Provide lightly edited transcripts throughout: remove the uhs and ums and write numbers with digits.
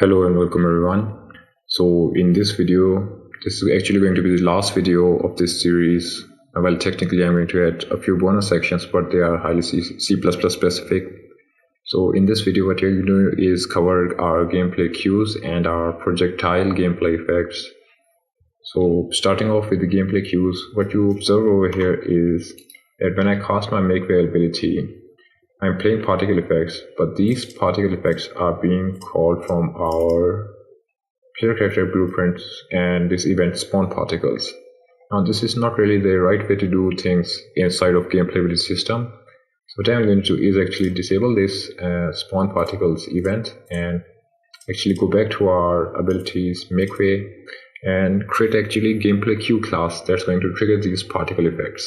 Hello and welcome everyone. So in this video, this is actually going to be the last video of this series. Well, technically I'm going to add a few bonus sections, but they are highly C++ specific. So in this video, what you're going to do is cover our gameplay cues and our projectile gameplay effects. So starting off with the gameplay cues, what you observe over here is that when I cast my Makeway ability, I'm playing particle effects, but these particle effects are being called from our player character blueprints and this event spawn particles. Now this is not really the right way to do things inside of Gameplay Ability System. So what I'm going to do is actually disable this spawn particles event and actually go back to our abilities Makeway and create actually gameplay cue class that's going to trigger these particle effects.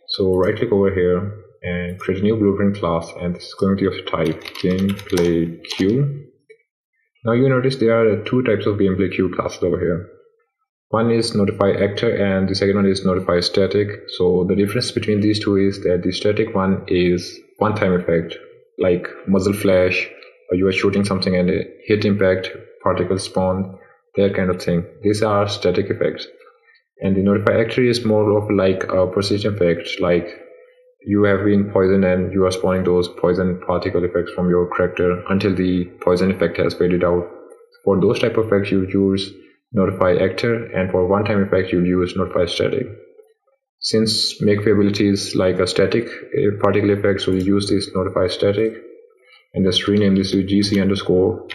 So right click over here and create a new blueprint class, and this is going to be of type gameplay cue. Now you notice there are two types of gameplay cue classes over here. One is notify actor and the second one is notify static. So the difference between these two is that the static one is one-time effect like muzzle flash, or you are shooting something and a hit impact, particle spawn, that kind of thing. These are static effects. And the notify actor is more of like a persistent effect, like you have been poisoned and you are spawning those poison particle effects from your character until the poison effect has faded out. For those type of effects you use notify actor, and for one-time effect you use notify static. Since Makeway ability is like a static particle effect, so we use this notify static and just rename this to gc underscore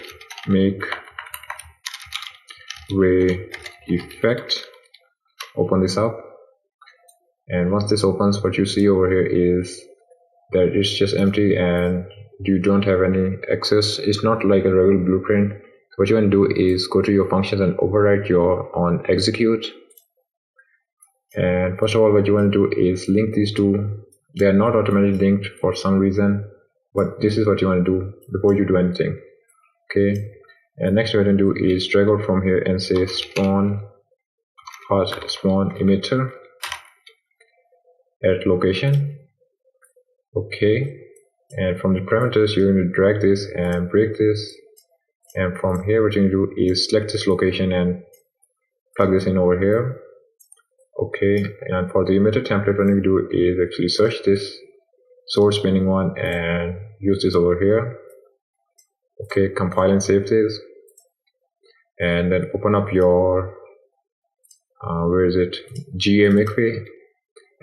Makeway effect. Open this up, and once this opens, what you see over here is that it's just empty and you don't have any access. It's not like a regular blueprint. So what you want to do is go to your functions and override your on execute. And first of all, what you want to do is link these two. They are not automatically linked for some reason, but this is what you want to do before you do anything. Okay, and next what you want to do is drag out from here and say spawn emitter at location. Okay, and from the parameters you're going to drag this and break this, and from here what you're going to do is select this location and plug this in over here. Okay, and for the emitter template what you do is actually search this source pinning one and use this over here. Okay, compile and save this, and then open up your GA Makeway.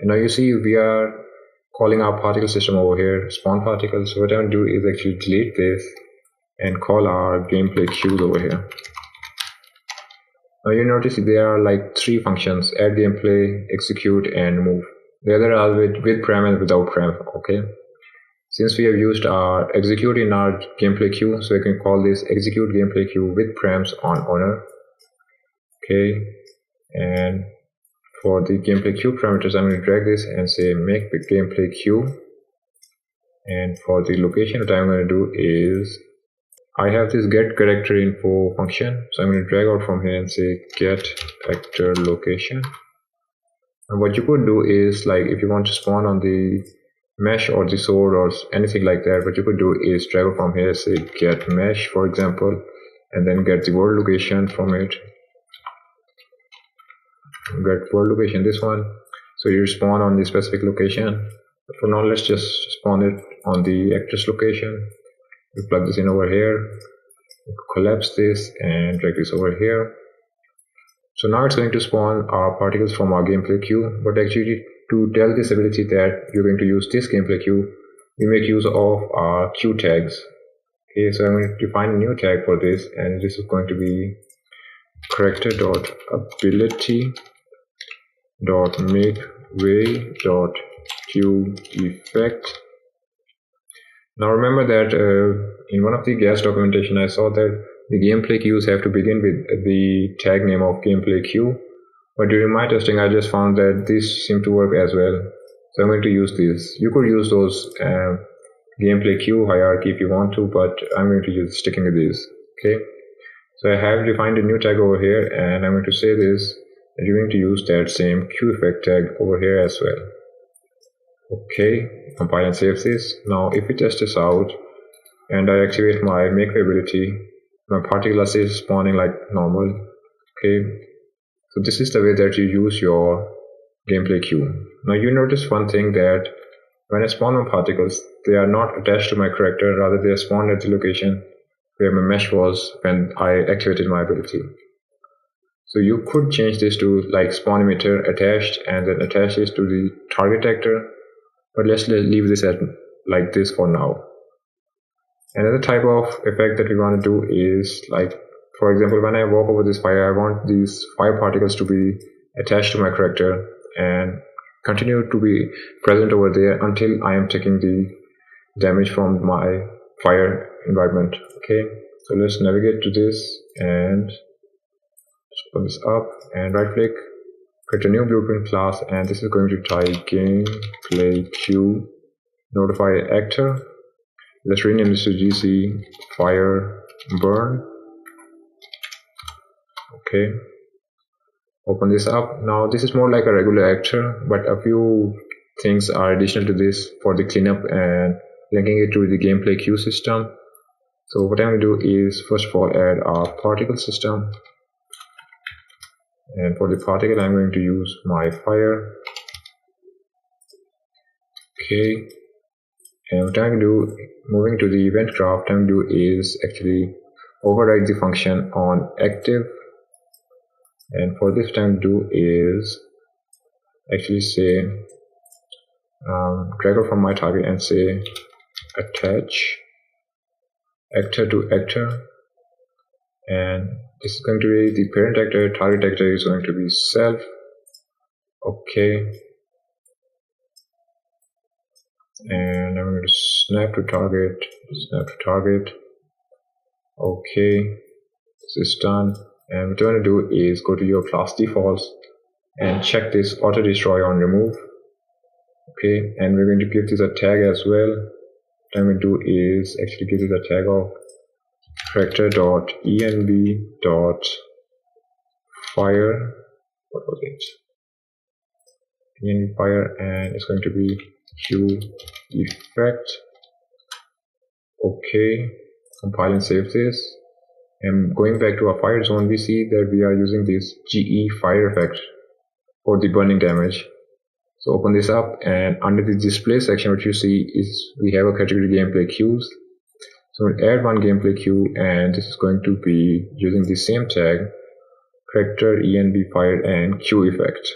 And now you see we are calling our particle system over here, spawn particles. So what I'm going to do is actually delete this and call our gameplay cues over here. Now you notice there are like three functions: add gameplay, execute, and move. The other are with param and without param. Okay, since we have used our execute in our gameplay cue, so we can call this execute gameplay cue with params on owner. Okay, and for the gameplay cue parameters, I'm going to drag this and say make the gameplay cue. And for the location, what I'm going to do is I have this get character info function, so I'm going to drag out from here and say get actor location. And what you could do is, like, if you want to spawn on the mesh or the sword or anything like that, what you could do is drag out from here, say get mesh for example, and then get the world location from it. Get world location, this one, so you spawn on the specific location. But for now let's just spawn it on the actor's location. We plug this in over here, collapse this and drag this over here. So now it's going to spawn our particles from our gameplay cue, but actually to tell this ability that you're going to use this gameplay cue, we make use of our cue tags. Okay, so I'm going to define a new tag for this, and this is going to be character.ability.makeway.cue effect. Now remember that in one of the gas documentation I saw that the gameplay cues have to begin with the tag name of gameplay cue, but during my testing I just found that this seemed to work as well, so I'm going to use this. You could use those gameplay cue hierarchy if you want to, but I'm going to use sticking with this. Okay, so I have defined a new tag over here, and I'm going to say this that you're going to use that same cue effect tag over here as well. Okay, compile and save this. Now if we test this out and I activate my Makeway ability, my particle are still spawning like normal. Okay, so this is the way that you use your gameplay queue. Now you notice one thing, that when I spawn my particles, they are not attached to my character, rather they are spawned at the location where my mesh was when I activated my ability. So you could change this to like spawn emitter attached and then attach this to the target actor, but let's leave this at like this for now. Another type of effect that we want to do is, like, for example, when I walk over this fire, I want these fire particles to be attached to my character and continue to be present over there until I am taking the damage from my fire environment. Okay, so let's navigate to this and open this up and right click, create a new blueprint class, and this is going to type gameplay queue notify actor. Let's rename this to GC fire burn. Okay, open this up. Now this is more like a regular actor, but a few things are additional to this for the cleanup and linking it to the gameplay queue system. So what I'm going to do is first of all add a particle system, and for the particle I'm going to use my fire. Okay, and what I'm going to do, moving to the event graph, what I'm going to do is actually override the function on active, and for this what I'm going to do is actually say drag out from my target and say attach actor to actor, and this is going to be the parent actor, target actor is going to be self. Okay, and I'm going to snap to target. Okay, this is done, and what you want to do is go to your class defaults and check this auto destroy on remove. Okay, and we're going to give this a tag as well. What I'm going to do is actually give this a tag of character.env.fire. What was it? env fire, and it's going to be queue effect. Okay, compile and save this. And going back to our fire zone, we see that we are using this GE fire effect for the burning damage. So open this up, and under the display section what you see is we have a category gameplay queues. So we'll add one gameplay queue, and this is going to be using the same tag character env fire and queue effect.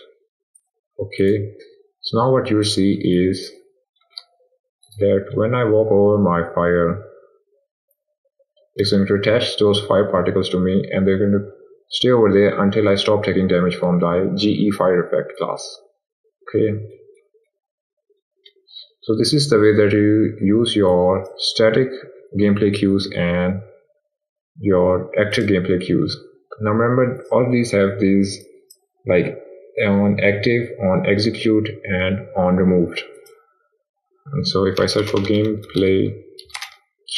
Okay, so now what you see is that when I walk over my fire, it's going to attach those fire particles to me, and they're going to stay over there until I stop taking damage from the GE fire effect class. Okay, so this is the way that you use your static gameplay queues and your active gameplay queues. Now remember, all of these have these like on active, on execute, and on removed. And so if I search for gameplay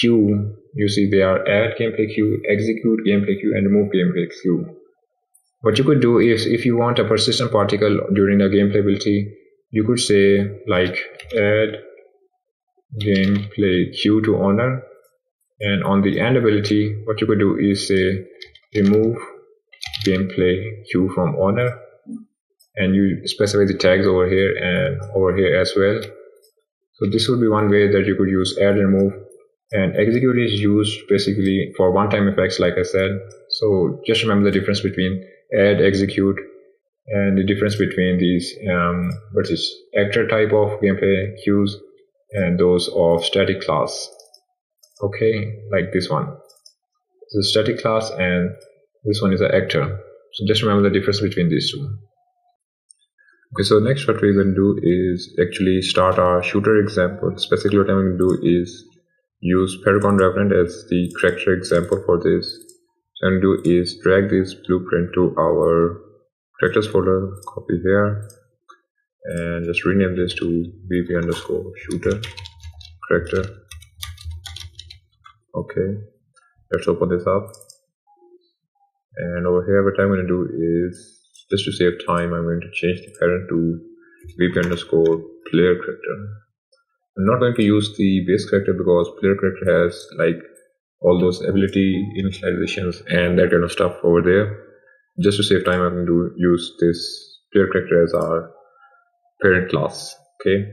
queue, you see they are add gameplay queue, execute gameplay queue, and remove gameplay queue. What you could do is, if you want a persistent particle during a gameplay ability, you could say like add gameplay queue to owner, and on the end ability what you could do is say remove gameplay queue from owner, and you specify the tags over here and over here as well. So this would be one way that you could use add and remove. And execute is used basically for one-time effects, like I said. So just remember the difference between add, execute, and the difference between these actor type of gameplay queues and those of static class. Okay, like this one. This is static class and this one is an actor. So just remember the difference between these two. Okay, so next what we're going to do is actually start our shooter example. Specifically what I'm going to do is use Paragon Revenant as the character example for this. So what I'm going to do is drag this blueprint to our characters folder, copy here, and just rename this to vp_shooter character. Okay, let's open this up, and over here what I'm going to do is, just to save time, I'm going to change the parent to vp_player character. I'm not going to use the base character because player character has like all those ability initializations and that kind of stuff over there. Just to save time, I'm going to use this player character as our parent class. Okay,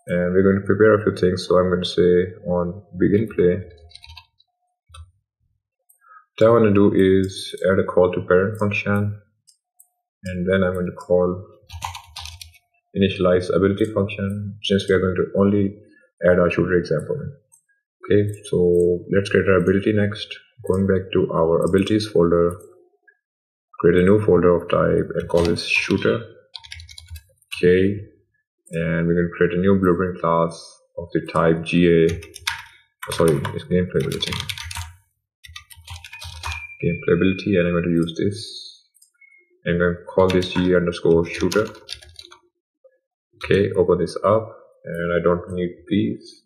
and we're going to prepare a few things. So I'm going to say on begin play, what I want to do is add a call to parent function, and then I'm going to call initialize ability function, since we are going to only add our shooter example. Okay, so let's create our ability next. Going back to our abilities folder, create a new folder of type and call this shooter. Okay, and we're going to create a new blueprint class of the type GA. Sorry, it's gameplay ability. Gameplay ability, and I'm going to use this. I'm going to call this G underscore shooter. Okay, open this up, and I don't need these.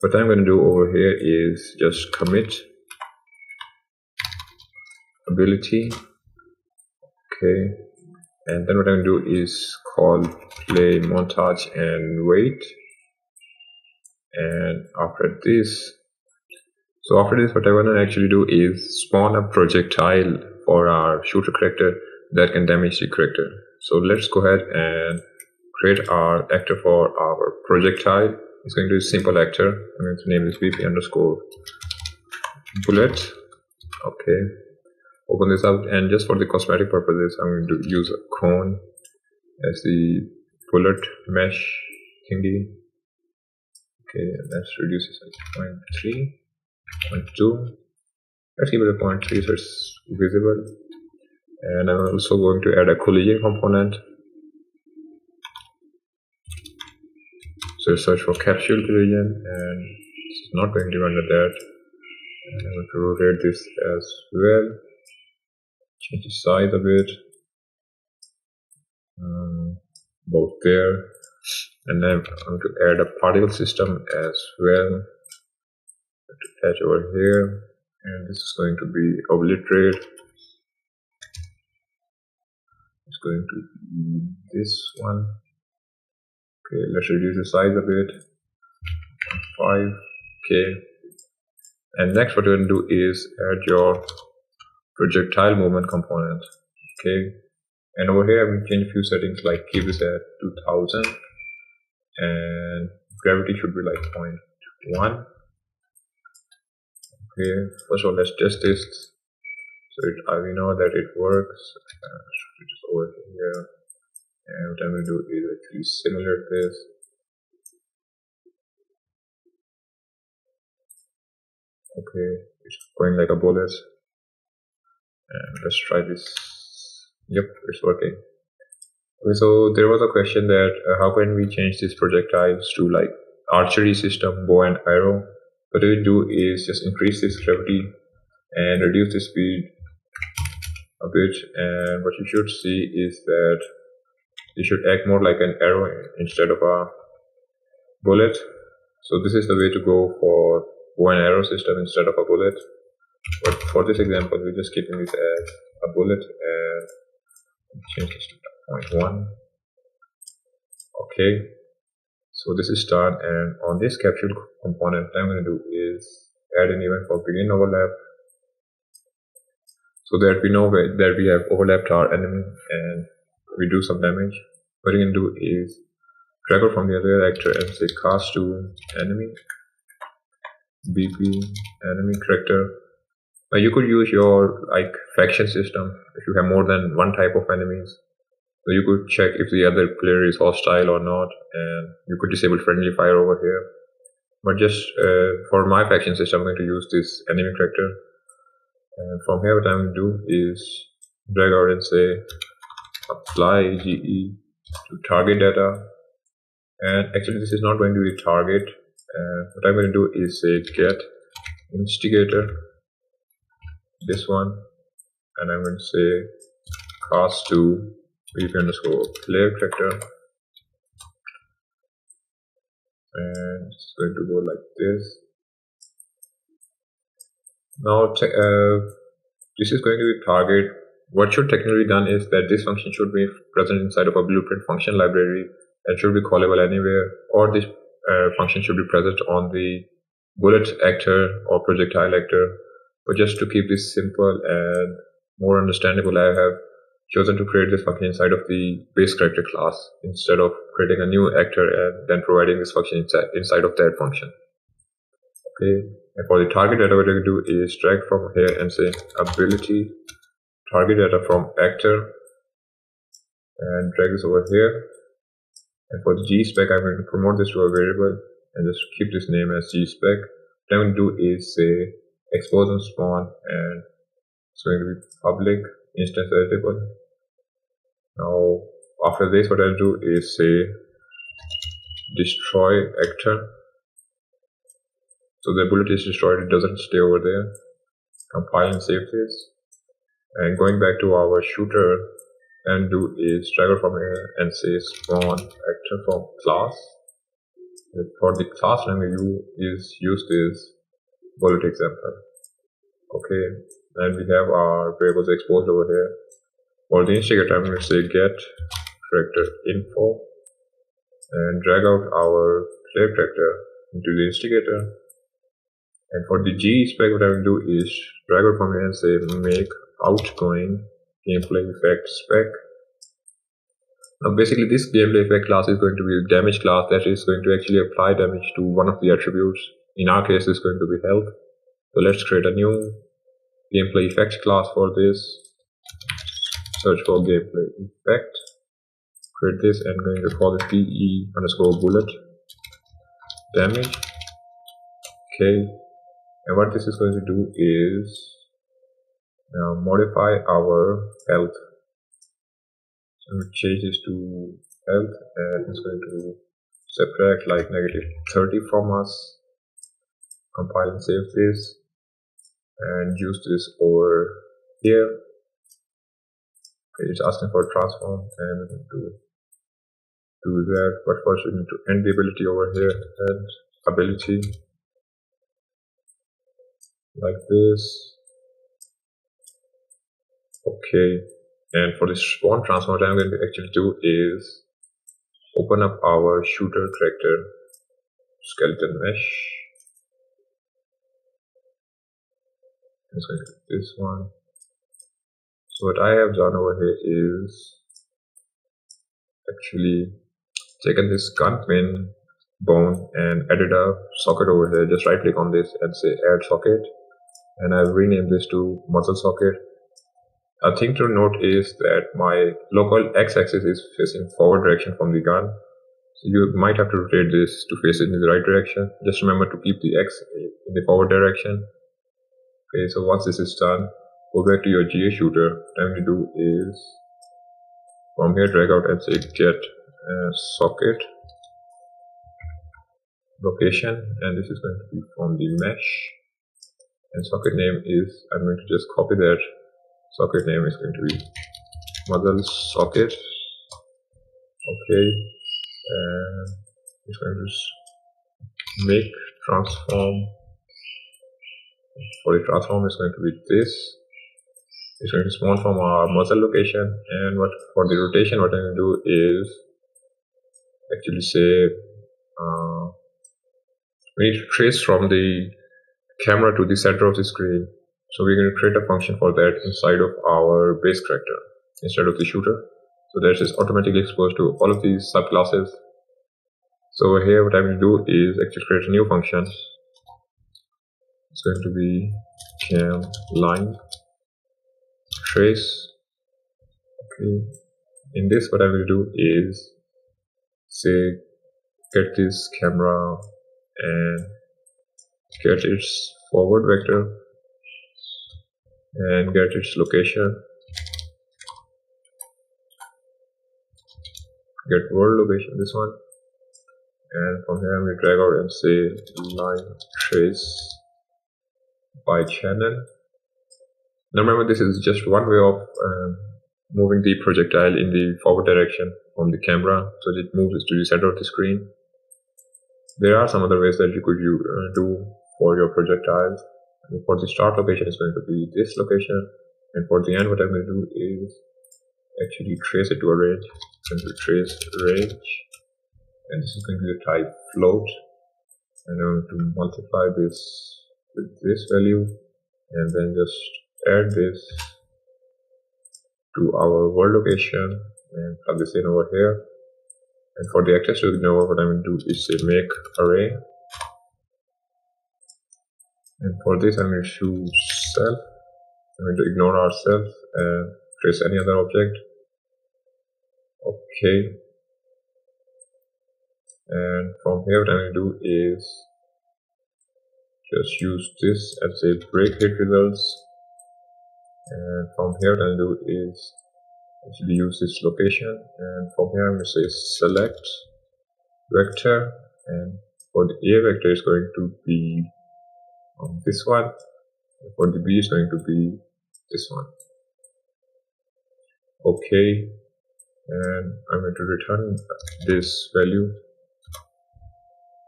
What I'm going to do over here is just commit ability. Okay, and then what I'm going to do is call play montage and wait. And after this, what I want to actually do is spawn a projectile for our shooter character that can damage the character. So let's go ahead and create our actor for our projectile. It's going to be a simple actor. I'm going to name this VP underscore bullet. Okay, open this up, and just for the cosmetic purposes, I'm going to use a cone as the bullet mesh thingy. Okay, let's reduce this to 0.3, 0.2. Let's give it a 0.3 so it's visible. And I'm also going to add a collision component. So search for capsule collision, and it's not going to run at that. And I'm going to rotate this as well. Change the size a bit. About there. And then I'm going to add a particle system as well. To attach over here, and this is going to be obliterate. It's going to be this one. Okay, let's reduce the size a bit. 5. Okay, and next what we're going to do is add your projectile movement component. Okay, and over here I'm going to change a few settings, like keep this at 2000, and gravity should be like 0.1. Okay, first of all, let's test this. So we know that it works. It is over here, and what I'm going to do is actually simulate this. Okay, it's going like a bullet. And let's try this. Yep, it's working. Okay, so there was a question that how can we change these projectiles to like archery system, bow and arrow? What we do is just increase this gravity and reduce the speed a bit, and what you should see is that it should act more like an arrow instead of a bullet. So this is the way to go for bow and arrow system instead of a bullet. But for this example, we're just keeping this as a bullet and change this to 0.1. Okay. So this is done, and on this capsule component, what I'm going to do is add an event for begin overlap, so that we know that we have overlapped our enemy and we do some damage. What you can do is drag it from the other actor and say cast to enemy, BP enemy character. Now you could use your like faction system if you have more than one type of enemies. So you could check if the other player is hostile or not, and you could disable friendly fire over here. But just for my faction system, I'm going to use this enemy character. And from here, what I'm going to do is drag out and say apply GE to target data. And actually, this is not going to be target. What I'm going to do is say get instigator, this one, and I'm going to say cast to VP underscore player character, and it's going to go like this. Now this is going to be target. What should technically be done is that this function should be present inside of a blueprint function library and should be callable anywhere, or this function should be present on the bullet actor or projectile actor. But just to keep this simple and more understandable, I have chosen to create this function inside of the base character class instead of creating a new actor and then providing this function inside of that function. Okay, and for the target data, what I can do is drag from here and say ability target data from actor and drag this over here. And for the gspec, I'm going to promote this to a variable and just keep this name as gspec. What I'm going to do is say expose and spawn, and it's going to be public instance variable. Now after this, what I'll do is say destroy actor. So the bullet is destroyed, it doesn't stay over there. Compile and save this. And going back to our shooter, and do is drag from here and say spawn actor from class. For the class name is use this bullet example. Okay, and we have our variables exposed over here. For the instigator, I'm going to say get character info and drag out our player character into the instigator. And for the G spec, what I'm going to do is drag out from here and say make outgoing gameplay effect spec. Now basically this gameplay effect class is going to be a damage class that is going to actually apply damage to one of the attributes. In our case, it's going to be health. So let's create a new gameplay effect class for this. Search for gameplay effect. Create this and going to call it PE_bullet damage. Okay. And what this is going to do is now modify our health. So we change this to health, and it's going to subtract like -30 from us. Compile and save this and use this over here. Okay, it's asking for a transform, and we're going to do that. But first we need to end the ability over here and ability like this. Okay, and for this spawn transform, what I'm going to actually do is open up our shooter character skeleton mesh. It's going to be this one. So what I have done over here is actually taken this gun pin bone and added a socket over here. Just right click on this and say add socket, and I've renamed this to muzzle socket. A thing to note is that my local x-axis is facing forward direction from the gun, so you might have to rotate this to face it in the right direction. Just remember to keep the x in the forward direction. Okay, so once this is done, go back to your GA shooter. What I'm going to do is from here drag out and say get socket location, and this is going to be from the mesh, and socket name is, I'm going to just copy that. Socket name is going to be muzzle socket. Okay, and it's going to make transform. For the transform, is going to be this. It's going to spawn from our muzzle location, and for the rotation, what I'm going to do is actually say we need to trace from the camera to the center of the screen. So we're going to create a function for that inside of our base character instead of the shooter. So that is automatically exposed to all of these subclasses. So over here, what I'm going to do is actually create a new function. It's going to be cam line trace. Okay. In this, what I'm going to do is say get this camera and get its forward vector and get its location, get world location, this one, and from here I'm going to drag out and say line trace by channel. Now remember, this is just one way of moving the projectile in the forward direction from the camera, so it moves to the center of the screen. There are some other ways that you could do for your projectiles. And for the start location, it's going to be this location, and for the end, what I'm going to do is actually trace it to a range. I'm going to trace range, and this is going to be the type float. and I'm going to multiply this with this value, and then just add this to our world location and plug this in over here. And for the access to ignore, what I'm going to do is say make array, and for this I'm going to choose self. I'm going to ignore ourselves and trace any other object. Okay, and from here what I'm going to do is just use this and say break hit results, and from here what I'm going to do is actually use this location, and from here I'm going to say select vector, and for the A vector is going to be this one, and for the B is going to be this one. Okay, and I'm going to return this value.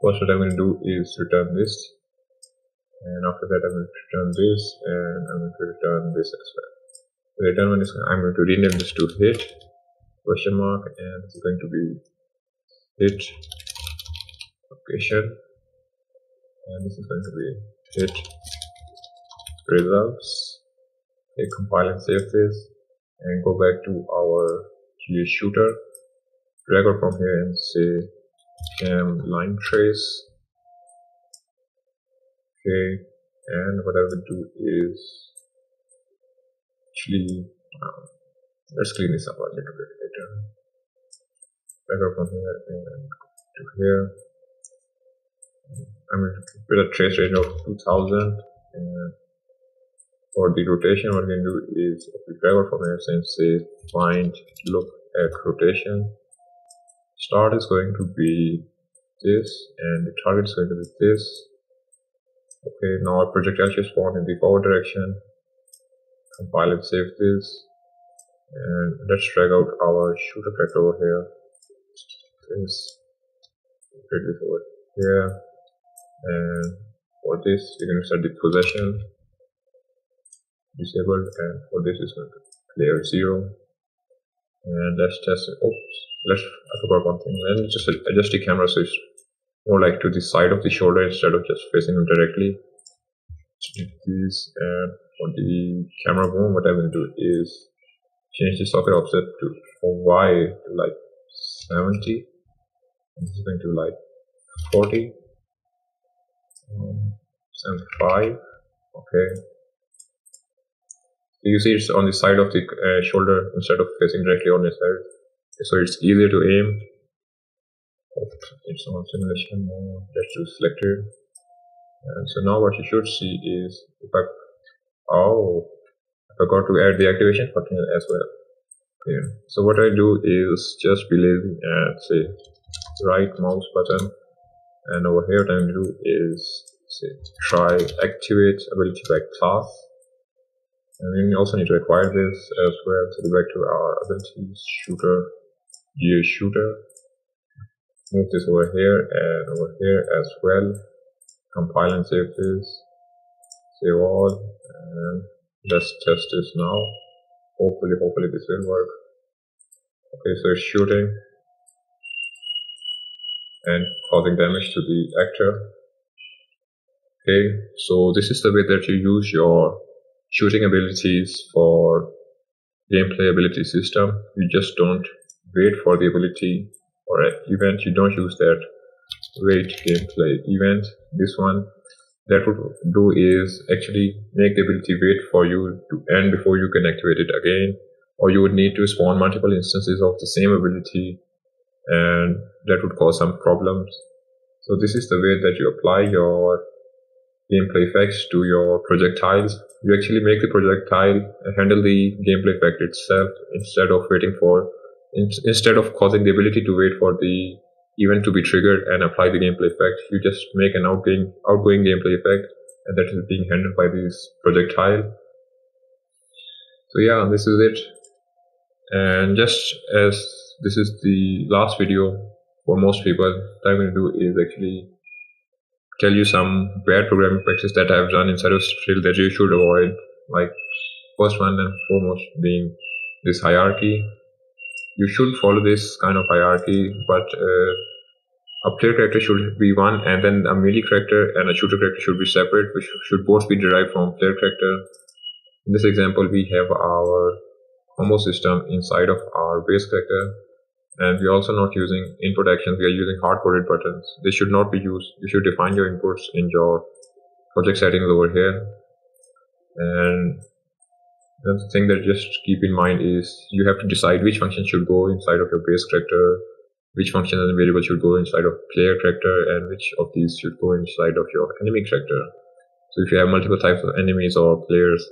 First what I'm going to do is return this, and after that I'm going to return this, and I'm going to return this as well. The return one is, I'm going to rename this to hit question mark, and this is going to be hit location, and this is going to be hit results. Okay, compile and save this, and go back to our GA shooter, drag it from here and say cam line trace. Okay, and what I will do is actually let's clean this up a little bit later. Drag it from here and to here. I'm going to put a trace range of 2000, and for the rotation what we can do is if we drag it from here and say find look at rotation, start is going to be this and the target is going to be this. Okay, now our projectile should spawn in the forward direction. Compile and save this, and let's drag out our shooter effect over here. Put this over here, and for this we're going to set the possession disabled, and for this is going to layer 0. And let's test it. I forgot one thing. Then just adjust the camera so it's more like to the side of the shoulder instead of just facing it directly. This, and for the camera boom, what I'm going to do is change the socket offset to Y to like 70, and this is going to like 40, 75. Okay, you see it's on the side of the shoulder instead of facing directly on the side, so it's easier to aim. It's on simulation mode. Let's do selected, and so now what you should see is if I forgot to add the activation button as well. Okay, so what I do is just be lazy and say right mouse button, and over here what I'm going to do is say try activate ability by class, and we also need to acquire this as well. So go back to our abilities shooter, GA shooter, move this over here and over here as well, compile and save this, save all, and let's test this now. Hopefully this will work. Okay, so it's shooting and causing damage to the actor. Okay, so this is the way that you use your shooting abilities for gameplay ability system. You just don't wait for the ability or event. You don't use that wait gameplay event. This one that would do is actually make the ability wait for you to end before you can activate it again, or you would need to spawn multiple instances of the same ability, and that would cause some problems. So this is the way that you apply your gameplay effects to your projectiles. You actually make the projectile handle the gameplay effect itself instead of causing the ability to wait for the event to be triggered and apply the gameplay effect. You just make an outgoing gameplay effect, and that is being handled by this projectile. So yeah, this is it. And just as this is the last video for most people, what I'm going to do is actually tell you some bad programming practices that I've done inside of Strill that you should avoid. Like first one and foremost being this hierarchy. You should follow this kind of hierarchy, but a player character should be one, and then a melee character and a shooter character should be separate, which should both be derived from player character. In this example, we have our combo system inside of our base character, and we're also not using input actions, we are using hard-coded buttons. They should not be used. You should define your inputs in your project settings over here. And the thing that just keep in mind is you have to decide which function should go inside of your base character, which function and variable should go inside of player character, and which of these should go inside of your enemy character. So if you have multiple types of enemies or players,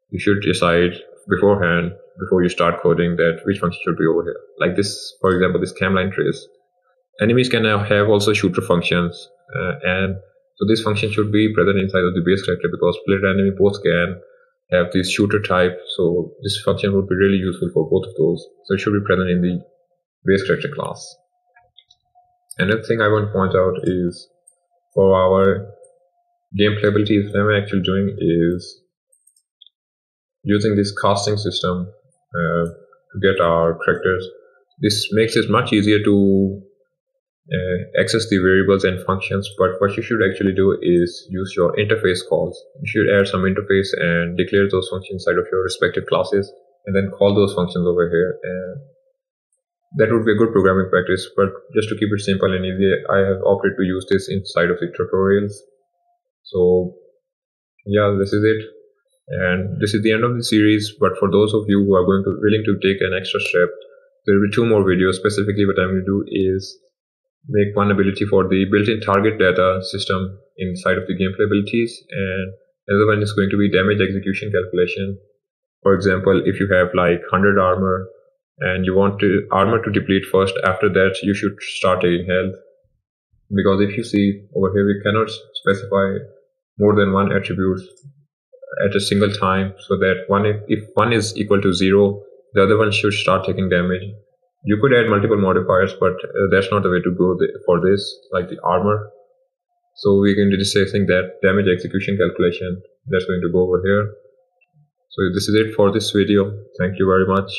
you should decide beforehand, before you start coding, that which function should be over here. Like this, for example, this camline trace. Enemies can now have also shooter functions, and so this function should be present inside of the base character because player and enemy both can have this shooter type. So this function would be really useful for both of those. So it should be present in the base character class. Another thing I want to point out is for our gameplay abilities, what I'm actually doing is using this casting system to get our characters. This makes it much easier to access the variables and functions, but what you should actually do is use your interface calls. You should add some interface and declare those functions inside of your respective classes and then call those functions over here, and that would be a good programming practice. But just to keep it simple and easy, I have opted to use this inside of the tutorials. So yeah, this is it, and this is the end of the series. But for those of you who are willing to take an extra step, there will be 2 more videos. Specifically what I'm going to do is make one ability for the built-in target data system inside of the gameplay abilities, and another one is going to be damage execution calculation. For example, if you have like 100 armor and you want armor to deplete first, after that you should start taking health, because if you see over here, we cannot specify more than one attribute at a single time, so that if one is equal to 0, the other one should start taking damage. You could add multiple modifiers, but that's not the way to go for this, like the armor. So we're going to just say that damage execution calculation, that's going to go over here. So this is it for this video. Thank you very much.